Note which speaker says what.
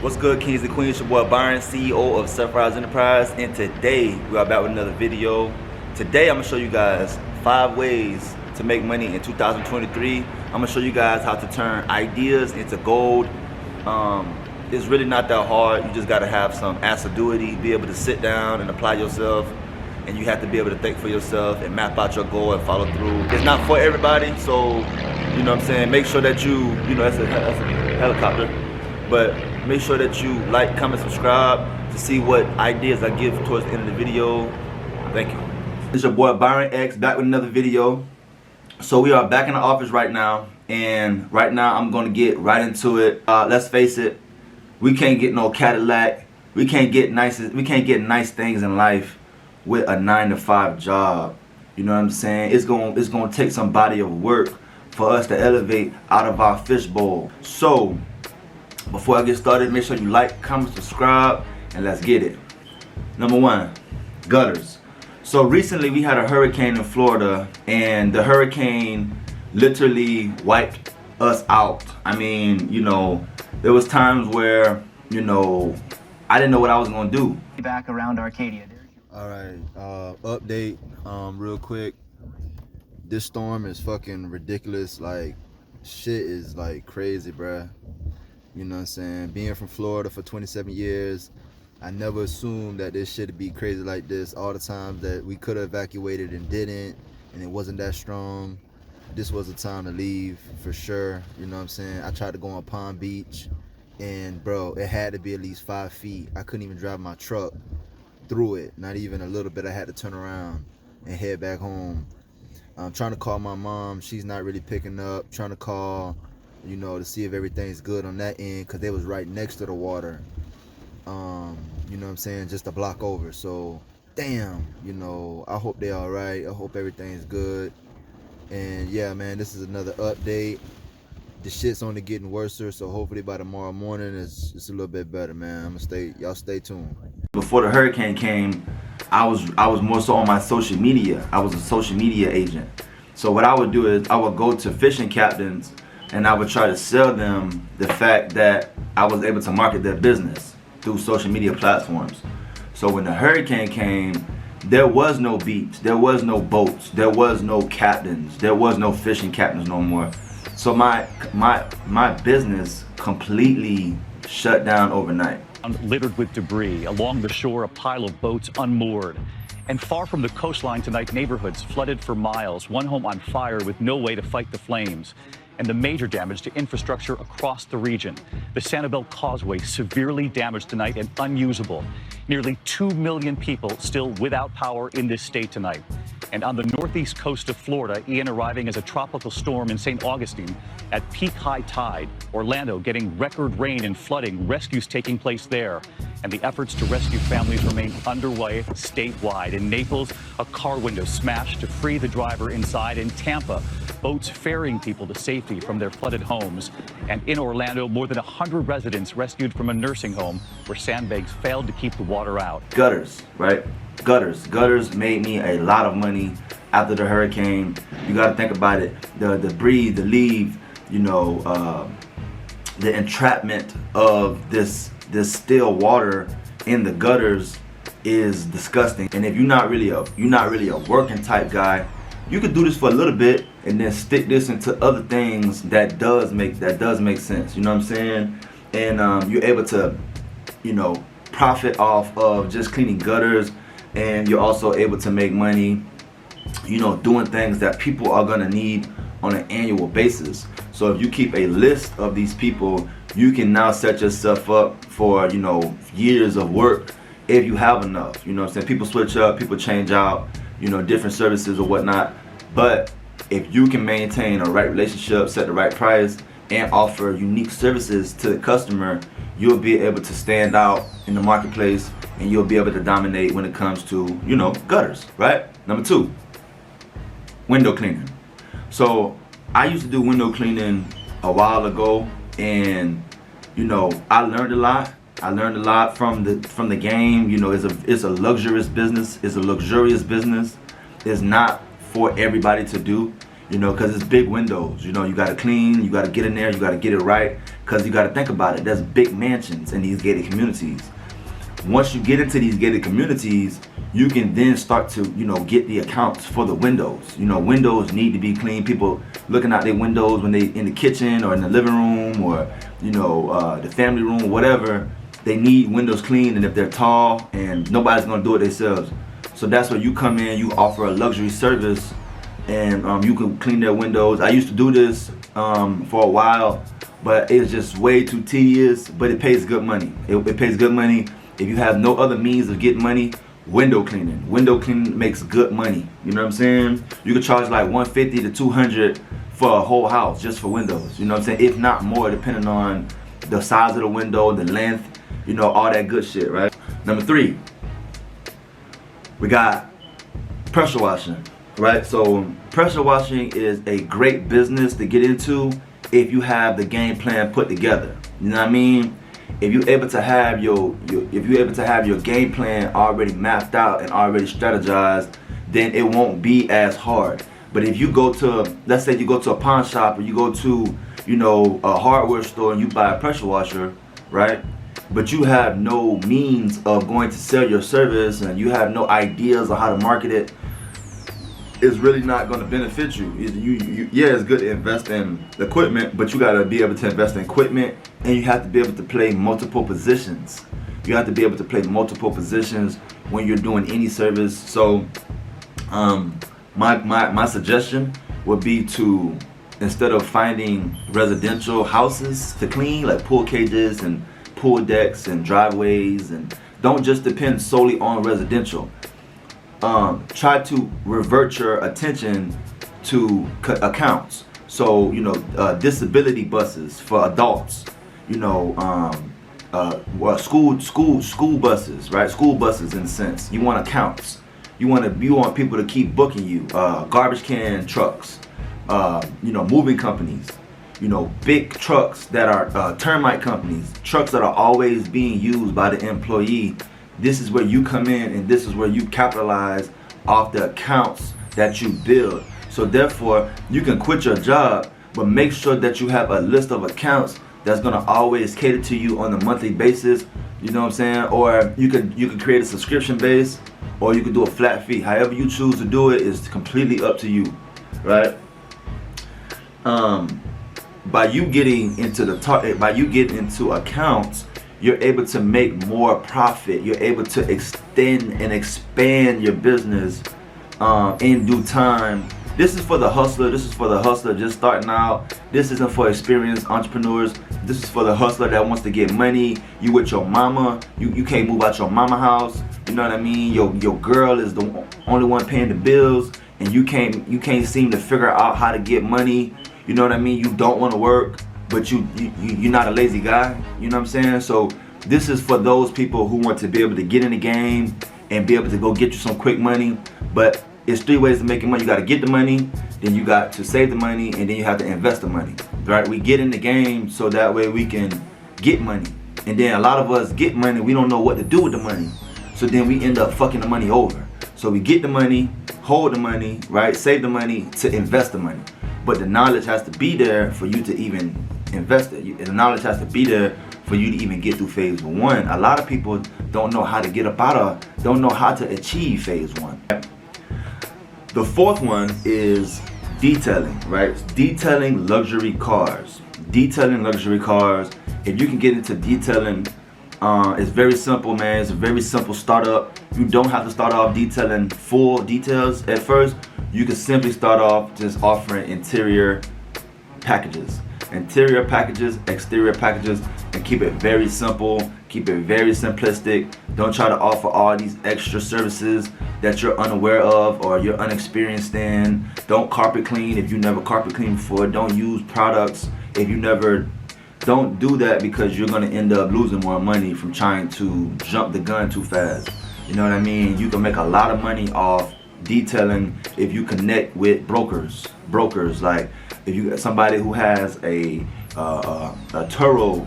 Speaker 1: What's good, kings and queens? Your boy Byron, CEO of Surfrise Enterprise, and today we are back with another video. Today I'm gonna show you guys 5 ways to make money in 2023. I'm gonna show you guys how to turn ideas into gold. It's really not that hard. You just gotta have some assiduity, be able to sit down and apply yourself, and you have to be able to think for yourself and map out your goal and follow through. It's not for everybody, so you know what I'm saying. Make sure that you know that's a helicopter, but make sure that you like, comment, subscribe to see what ideas I give towards the end of the video. Thank you. It's your boy Byron X back with another video. So we are back in the office right now, and right now I'm gonna get right into it. Let's face it, we can't get no Cadillac. We can't get nice things in life with a 9-to-5 job. You know what I'm saying? It's gonna take some body of work for us to elevate out of our fishbowl. So before I get started, make sure you like, comment, subscribe, and let's get it. Number 1, gutters. So recently we had a hurricane in Florida, and the hurricane literally wiped us out. I mean, there was times where, I didn't know what I was gonna do.
Speaker 2: Back around Arcadia.
Speaker 3: Alright, update real quick. This storm is fucking ridiculous. Like, shit is like crazy, bruh. You know what I'm saying? Being from Florida for 27 years, I never assumed that this shit would be crazy like this. All the times that we could have evacuated and didn't, and it wasn't that strong. This was the time to leave for sure. You know what I'm saying? I tried to go on Palm Beach, and bro, it had to be at least 5 feet. I couldn't even drive my truck through it. Not even a little bit. I had to turn around and head back home. I'm trying to call my mom. She's not really picking up. Trying to call, to see if everything's good on that end, because they was right next to the water. You know what I'm saying? Just a block over. So, damn, I hope they all right. I hope everything's good. And yeah, man, this is another update. The shit's only getting worse, so hopefully by tomorrow morning it's a little bit better, man. Y'all stay tuned.
Speaker 1: Before the hurricane came, I was more so on my social media. I was a social media agent. So what I would do is I would go to fishing captains, and I would try to sell them the fact that I was able to market their business through social media platforms. So when the hurricane came, there was no beach, there was no boats, there was no captains, there was no fishing captains no more. So my business completely shut down overnight.
Speaker 4: Littered with debris. Along the shore, a pile of boats unmoored. And far from the coastline tonight, neighborhoods flooded for miles, one home on fire with no way to fight the flames. And the major damage to infrastructure across the region. The Sanibel Causeway severely damaged tonight and unusable. Nearly 2 million people still without power in this state tonight. And on the northeast coast of Florida, Ian arriving as a tropical storm in St. Augustine at peak high tide. Orlando getting record rain and flooding, rescues taking place there. And the efforts to rescue families remain underway statewide. In Naples, a car window smashed to free the driver inside. In Tampa, boats ferrying people to safety from their flooded homes. And in Orlando, more than 100 residents rescued from a nursing home where sandbags failed to keep the water out.
Speaker 1: Gutters, right? Gutters made me a lot of money after the hurricane. You got to think about it. The debris, the leave, the entrapment of this still water in the gutters is disgusting. And if you're not really a working type guy, you could do this for a little bit and then stick this into other things that does make sense. You know what I'm saying? And you're able to, profit off of just cleaning gutters, and you're also able to make money, doing things that people are gonna need on an annual basis. So if you keep a list of these people, you can now set yourself up for, years of work if you have enough. You know what I'm saying? People switch up, people change out, different services or whatnot. But if you can maintain a right relationship, set the right price, and offer unique services to the customer, you'll be able to stand out in the marketplace, and you'll be able to dominate when it comes to, gutters, right? Number 2, window cleaning. So I used to do window cleaning a while ago, and I learned a lot. I learned a lot from the game. It's a luxurious business. It's a luxurious business. It's not for everybody to do. because it's big windows. You got to clean, you got to get in there, you got to get it right. Because you got to think about it. There's big mansions in these gated communities. Once you get into these gated communities, you can then start to, get the accounts for the windows. Windows need to be clean. People looking out their windows when they in the kitchen or in the living room or, the family room, whatever. They need windows clean, and if they're tall, and nobody's gonna do it themselves. So that's where you come in, you offer a luxury service, and you can clean their windows. I used to do this for a while, but it's just way too tedious, but it pays good money. It pays good money. If you have no other means of getting money, window cleaning makes good money. You know what I'm saying? You could charge like $150 to $200 for a whole house just for windows. You know what I'm saying? If not more, depending on the size of the window, the length, all that good shit, right? Number 3, we got pressure washing, right? So pressure washing is a great business to get into if you have the game plan put together. You know what I mean? If you're able to have your game plan already mapped out and already strategized, then it won't be as hard. But if you go to, let's say you go to a pawn shop or you go to, a hardware store and you buy a pressure washer, right? But you have no means of going to sell your service and you have no ideas on how to market it, it's really not going to benefit you. Yeah, it's good to invest in equipment, but you got to be able to invest in equipment, and you have to be able to play multiple positions. You have to be able to play multiple positions when you're doing any service. So my suggestion would be to, instead of finding residential houses to clean, like pool cages and pool decks and driveways, and don't just depend solely on residential. Try to revert your attention to accounts. So disability buses for adults. School buses, right? School buses in a sense. You want accounts. You want people to keep booking you. Garbage can trucks. Moving companies. Big trucks that are termite companies. Trucks that are always being used by the employee. This is where you come in, and this is where you capitalize off the accounts that you build. So therefore, you can quit your job, but make sure that you have a list of accounts that's gonna always cater to you on a monthly basis. You know what I'm saying? Or you could create a subscription base, or you could do a flat fee. However you choose to do it is completely up to you, right? By you getting into accounts, you're able to make more profit. You're able to extend and expand your business in due time. This is for the hustler. This is for the hustler just starting out. This isn't for experienced entrepreneurs. This is for the hustler that wants to get money. You with your mama. You can't move out your mama house. You know what I mean? Your girl is the only one paying the bills, and you can't seem to figure out how to get money. You know what I mean? You don't want to work, but you're not a lazy guy. You know what I'm saying? So this is for those people who want to be able to get in the game and be able to go get you some quick money. But it's 3 ways to making money. You got to get the money, then you got to save the money, and then you have to invest the money. Right? We get in the game so that way we can get money. And then a lot of us get money, we don't know what to do with the money. So then we end up fucking the money over. So we get the money, hold the money, right? Save the money to invest the money. But the knowledge has to be there for you to even invest it. The knowledge has to be there for you to even get through phase 1. A lot of people don't know how to get up out of, don't know how to achieve phase 1. The 4th one is detailing, right? Detailing luxury cars. Detailing luxury cars. If you can get into detailing, it's very simple, man. It's a very simple startup. You don't have to start off detailing full details at first. You can simply start off just offering interior packages. Interior packages, exterior packages, and keep it very simple, keep it very simplistic. Don't try to offer all these extra services that you're unaware of or you're unexperienced in. Don't carpet clean if you never carpet cleaned before. Don't use products if you never. Don't do that, because you're gonna end up losing more money from trying to jump the gun too fast. You know what I mean? You can make a lot of money off detailing if you connect with brokers. Like if you somebody who has a Turo